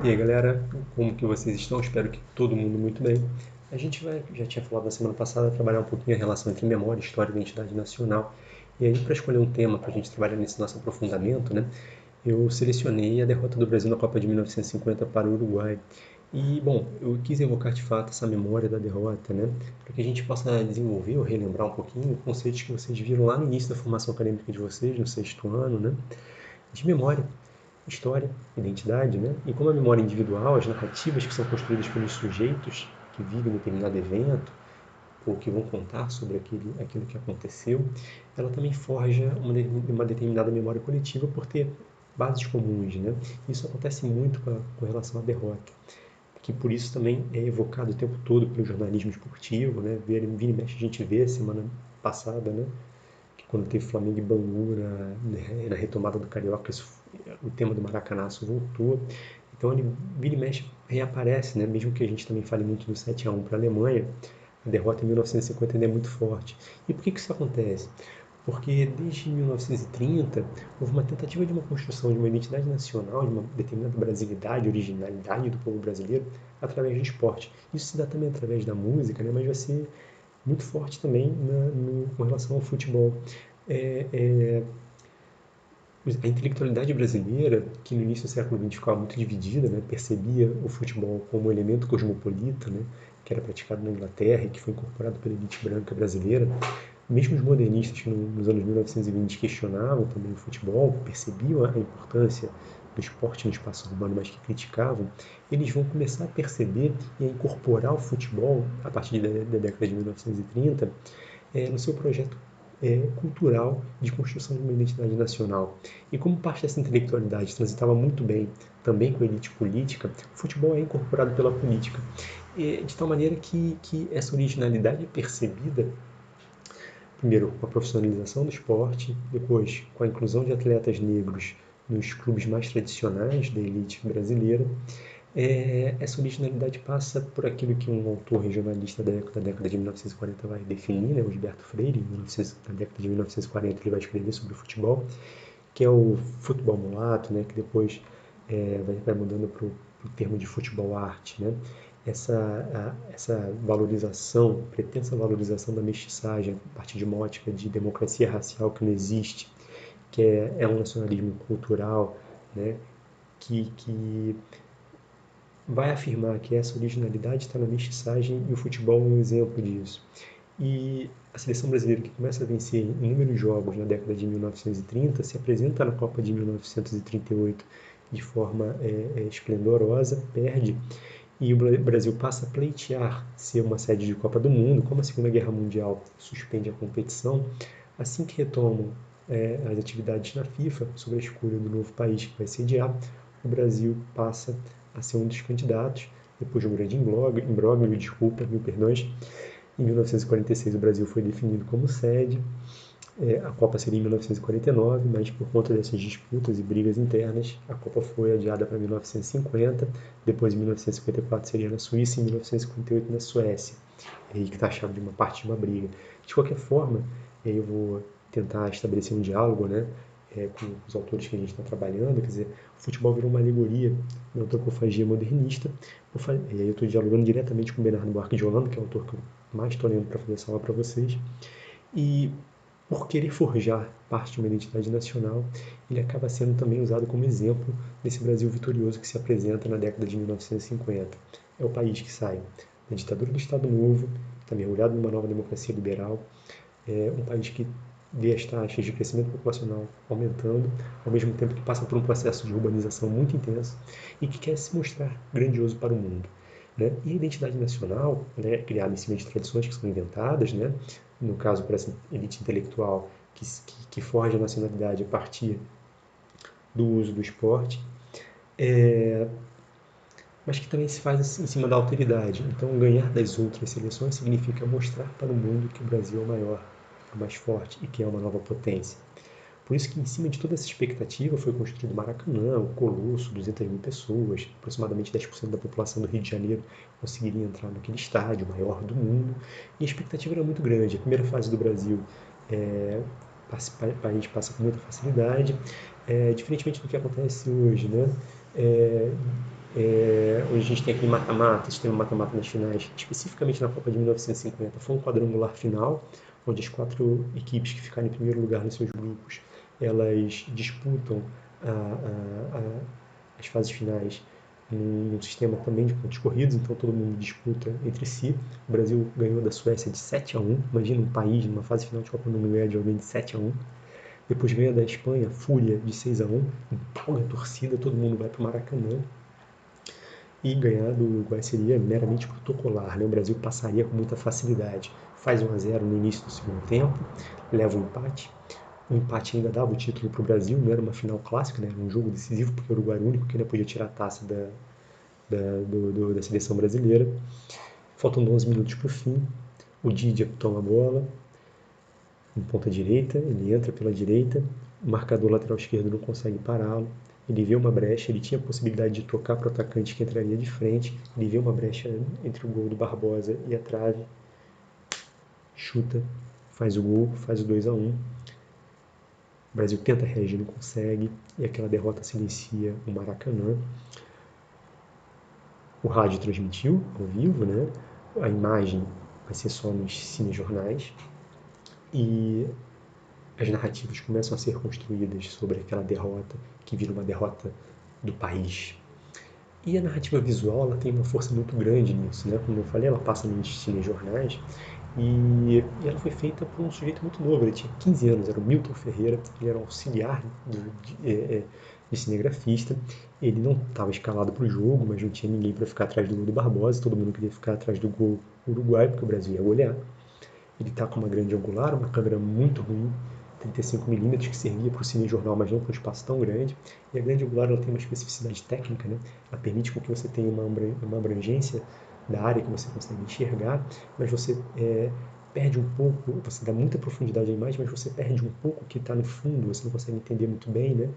E aí galera, como que vocês estão? Espero que todo mundo muito bem. A gente vai, já tinha falado na semana passada, trabalhar um pouquinho a relação entre memória, história e identidade nacional. E aí, para escolher um tema para a gente trabalhar nesse nosso aprofundamento, né, eu selecionei a derrota do Brasil na Copa de 1950 para o Uruguai. E, bom, eu quis evocar de fato essa memória da derrota, né, para que a gente possa desenvolver ou relembrar um pouquinho conceitos que vocês viram lá no início da formação acadêmica de vocês, no sexto ano, né, de memória, história, identidade, né? E como a memória individual, as narrativas que são construídas pelos sujeitos que vivem determinado evento ou que vão contar sobre aquilo que aconteceu, ela também forja uma determinada memória coletiva por ter bases comuns, né? Isso acontece muito com relação à derrota, que por isso também é evocado o tempo todo pelo jornalismo esportivo, né? Vira e mexe a gente vê semana passada, né? Que quando teve Flamengo e Bangu na retomada do Carioca, o tema do Maracanaço voltou. Então ele vira e mexe, reaparece, né? Mesmo que a gente também fale muito do 7-1 para a Alemanha, a derrota em 1950 ainda é muito forte. E por que isso acontece? Porque desde 1930 houve uma tentativa de uma construção de uma identidade nacional, de uma determinada brasilidade, originalidade do povo brasileiro através do esporte. Isso se dá também através da música, né? Mas vai ser muito forte também com relação ao futebol. É, é, a intelectualidade brasileira, que no início do século XX ficava muito dividida, né, percebia o futebol como um elemento cosmopolita, né, que era praticado na Inglaterra e que foi incorporado pela elite branca brasileira. Mesmo os modernistas que nos anos 1920 questionavam também o futebol, percebiam a importância do esporte no espaço urbano, mas que criticavam, eles vão começar a perceber e a incorporar o futebol, a partir da década de 1930, no seu projeto cultural de construção de uma identidade nacional. E como parte dessa intelectualidade transitava muito bem também com a elite política, o futebol é incorporado pela política. De tal maneira que essa originalidade é percebida, primeiro, com a profissionalização do esporte, depois, com a inclusão de atletas negros nos clubes mais tradicionais da elite brasileira. Essa originalidade passa por aquilo que um autor regionalista da década de 1940 vai definir, né, o Gilberto Freire, na década de 1940 ele vai escrever sobre o futebol, que é o futebol mulato, né, que depois vai mudando para o termo de futebol arte, né? Essa valorização, pretensa valorização da mestiçagem a partir de uma ótica de democracia racial que não existe, que é um nacionalismo cultural, né? Que vai afirmar que essa originalidade está na mestiçagem e o futebol é um exemplo disso. E a seleção brasileira, que começa a vencer inúmeros jogos na década de 1930, se apresenta na Copa de 1938 de forma esplendorosa, perde, e o Brasil passa a pleitear ser uma sede de Copa do Mundo. Como a Segunda Guerra Mundial suspende a competição, assim que retomam as atividades na FIFA, sobre a escolha do novo país que vai sediar, o Brasil passa a ser um dos candidatos, depois de um grande imbróglio, desculpa, mil perdões. Em 1946 o Brasil foi definido como sede, a Copa seria em 1949, mas por conta dessas disputas e brigas internas, a Copa foi adiada para 1950, depois em 1954 seria na Suíça e em 1958 na Suécia. É aí que está a chave de uma parte de uma briga. De qualquer forma, eu vou tentar estabelecer um diálogo, né, com os autores que a gente está trabalhando, quer dizer, o futebol virou uma alegoria da antropofagia modernista, e aí eu estou dialogando diretamente com o Bernardo Buarque de Holanda, que é o autor que eu mais estou lendo para fazer essa aula para vocês, e por querer forjar parte de uma identidade nacional, ele acaba sendo também usado como exemplo desse Brasil vitorioso que se apresenta na década de 1950. É o país que sai da ditadura do Estado Novo, está mergulhado numa nova democracia liberal, é um país que vê as taxas de crescimento populacional aumentando, ao mesmo tempo que passa por um processo de urbanização muito intenso e que quer se mostrar grandioso para o mundo. Né? E a identidade nacional, né, criada em cima de tradições que são inventadas, né, no caso por essa elite intelectual que forja a nacionalidade a partir do uso do esporte, mas que também se faz em cima da alteridade. Então, ganhar das outras seleções significa mostrar para o mundo que o Brasil é o maior, é o mais forte e que é uma nova potência. Por isso que, em cima de toda essa expectativa, foi construído o Maracanã, o Colosso, 200 mil pessoas, aproximadamente 10% da população do Rio de Janeiro conseguiria entrar naquele estádio, o maior do mundo, e a expectativa era muito grande. A primeira fase do Brasil, o país passa com muita facilidade, diferentemente do que acontece hoje, né? a gente tem aquele mata-mata, sistema mata-mata nas finais, especificamente na Copa de 1950, foi um quadrangular final, onde as 4 equipes que ficaram em primeiro lugar nos seus grupos, elas disputam as fases finais num sistema também de pontos corridos, então todo mundo disputa entre si. O Brasil ganhou da Suécia de 7-1, imagina um país numa fase final de Copa do Mundo ganhar de alguém de 7-1. Depois ganha da Espanha, Fúria, de 6-1, empolga a torcida, todo mundo vai para o Maracanã. E ganhar do Uruguai seria meramente protocolar, né? O Brasil passaria com muita facilidade. Faz 1-0 no início do segundo tempo, leva o empate. O empate ainda dava o título para o Brasil, não era uma final clássica, né? Era um jogo decisivo, porque o Uruguai era o único que ainda podia tirar a taça da seleção brasileira. Faltando 11 minutos para o fim, o Didier toma a bola, em ponta direita, ele entra pela direita, o marcador lateral esquerdo não consegue pará-lo, ele vê uma brecha, ele tinha a possibilidade de tocar para o atacante que entraria de frente, ele vê uma brecha entre o gol do Barbosa e a trave, chuta, faz o gol, faz o 2-1. O Brasil tenta reagir, não consegue, e aquela derrota silencia o Maracanã. O rádio transmitiu ao vivo, né? A imagem vai ser só nos cinejornais, e as narrativas começam a ser construídas sobre aquela derrota, que vira uma derrota do país. E a narrativa visual, ela tem uma força muito grande nisso, né? Como eu falei, ela passa nos telejornais e ela foi feita por um sujeito muito novo, ele tinha 15 anos, era o Milton Ferreira, ele era um auxiliar de cinegrafista, ele não estava escalado para o jogo, mas não tinha ninguém para ficar atrás do gol do Barbosa, todo mundo queria ficar atrás do gol uruguai, porque o Brasil ia golear. Ele está com uma grande angular, uma câmera muito ruim, 35mm, que servia para o cinejornal, mas não para um espaço tão grande. E a grande angular ela tem uma especificidade técnica, né? Ela permite com que você tenha uma abrangência da área que você consegue enxergar, mas você perde um pouco, você dá muita profundidade à imagem, mas você perde um pouco o que está no fundo, você não consegue entender muito bem, né?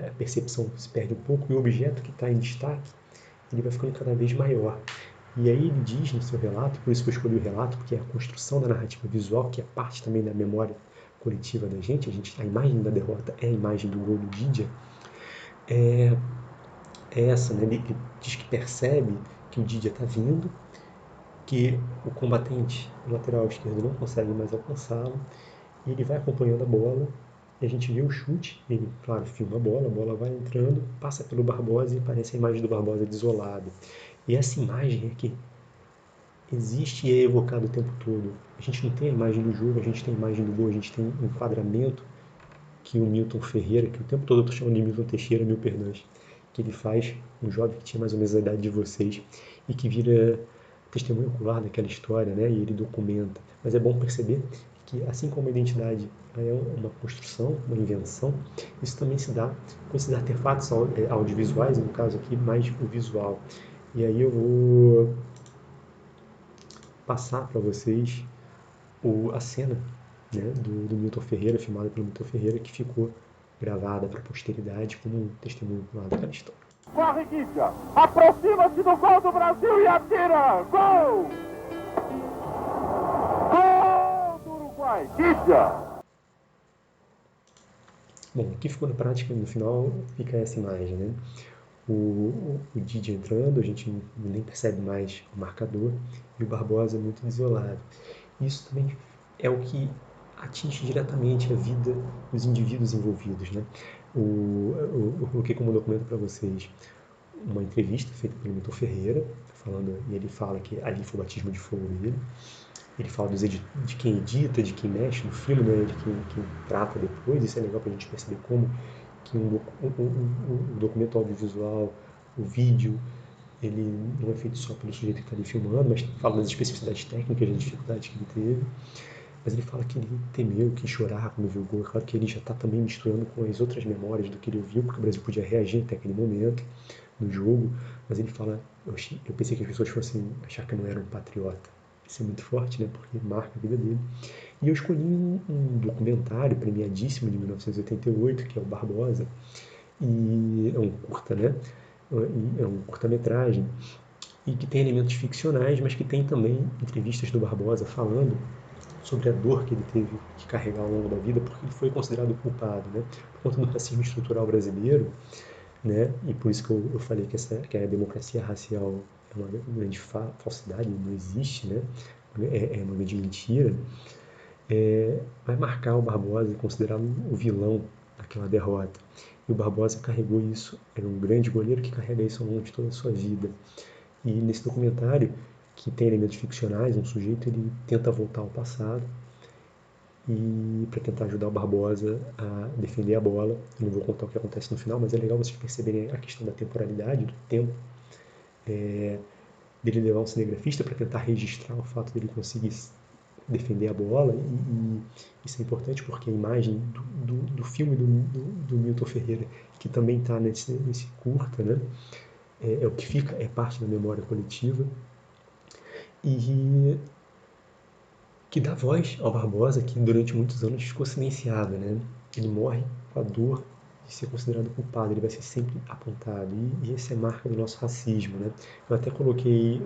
A percepção se perde um pouco e o objeto que está em destaque, ele vai ficando cada vez maior. E aí ele diz no seu relato, por isso que eu escolhi o relato, porque é a construção da narrativa visual, que é parte também da memória coletiva da gente, a imagem da derrota é a imagem do gol do Didier, é essa, né? Ele diz que percebe que o Didier está vindo, que o combatente, o lateral esquerdo, não consegue mais alcançá-lo, e ele vai acompanhando a bola, e a gente vê o chute, ele, claro, filma a bola vai entrando, passa pelo Barbosa e aparece a imagem do Barbosa desolado. E essa imagem é que existe e é evocado o tempo todo. A gente não tem a imagem do jogo, a gente tem a imagem do gol, a gente tem um enquadramento que o Milton Ferreira, que o tempo todo eu estou chamando de Milton Teixeira, mil perdões, que ele faz, um jovem que tinha mais ou menos a idade de vocês, e que vira testemunho ocular daquela história, né? E ele documenta. Mas é bom perceber que, assim como a identidade é uma construção, uma invenção, isso também se dá com esses artefatos audiovisuais, no caso aqui, mais o visual. E aí eu vou passar para vocês a cena, né, do Milton Ferreira, filmada pelo Milton Ferreira, que ficou gravada para a posteridade como um testemunho lá daquela história. Corre, Guidia! Aproxima-se do gol do Brasil e atira! Gol! Gol do Uruguai! Guidia! Bom, aqui ficou na prática, no final fica essa imagem, né? O Didier entrando, a gente nem percebe mais o marcador, e o Barbosa muito desolado. Isso também é o que atinge diretamente a vida dos indivíduos envolvidos, né? Eu coloquei como documento para vocês uma entrevista feita pelo Milton Ferreira, e ele fala que ali foi o batismo de fogo dele. Ele fala de quem edita, de quem mexe no filme, né? De quem trata depois. Isso é legal para a gente perceber como que um documento audiovisual, o vídeo, ele não é feito só pelo sujeito que está ali filmando, mas fala das especificidades técnicas, das dificuldades que ele teve. Mas ele fala que ele temeu, que chorava quando viu o gol. É claro que ele já está também misturando com as outras memórias do que ele viu, porque o Brasil podia reagir até aquele momento no jogo. Mas ele fala, eu pensei que as pessoas fossem achar que eu não era um patriota. Isso é muito forte, né? Porque marca a vida dele. E eu escolhi um documentário premiadíssimo de 1988, que é o Barbosa, e é um curta, né? É um curta-metragem, e que tem elementos ficcionais, mas que tem também entrevistas do Barbosa falando sobre a dor que ele teve que carregar ao longo da vida, porque ele foi considerado culpado, né? Por conta do racismo estrutural brasileiro, né? E por isso que eu falei que a democracia racial é uma grande falsidade, não existe, né? É uma grande mentira. Vai marcar o Barbosa e considerá-lo o vilão daquela derrota. E o Barbosa carregou isso, era um grande goleiro que carrega isso ao longo de toda a sua vida. E nesse documentário, que tem elementos ficcionais, um sujeito ele tenta voltar ao passado e para tentar ajudar o Barbosa a defender a bola. Eu não vou contar o que acontece no final, mas é legal vocês perceberem a questão da temporalidade, do tempo, dele levar um cinegrafista para tentar registrar o fato dele conseguir defender a bola. E isso é importante porque a imagem do filme do Milton Ferreira, que também está nesse curta, né? É o que fica, é parte da memória coletiva e que dá voz ao Barbosa, que durante muitos anos ficou silenciado, né? Ele morre com a dor de ser considerado culpado, ele vai ser sempre apontado, e essa é a marca do nosso racismo, né? Eu até coloquei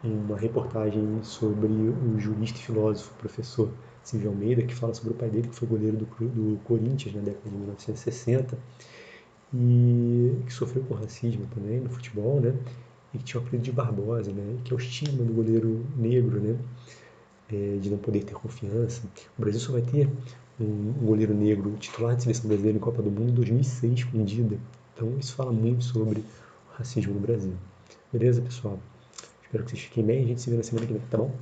uma reportagem sobre o jurista e filósofo, professor Silvio Almeida, que fala sobre o pai dele, que foi goleiro do Corinthians na década de 1960, e que sofreu com racismo também no futebol, né? E que tinha o apelido de Barbosa, né? E que é o estigma do goleiro negro, né? De não poder ter confiança. O Brasil só vai ter um goleiro negro titular de seleção brasileira em Copa do Mundo em 2006 com o Dida. Então isso fala muito sobre o racismo no Brasil. Beleza, pessoal? Espero que vocês fiquem bem e a gente se vê na semana que vem, tá bom?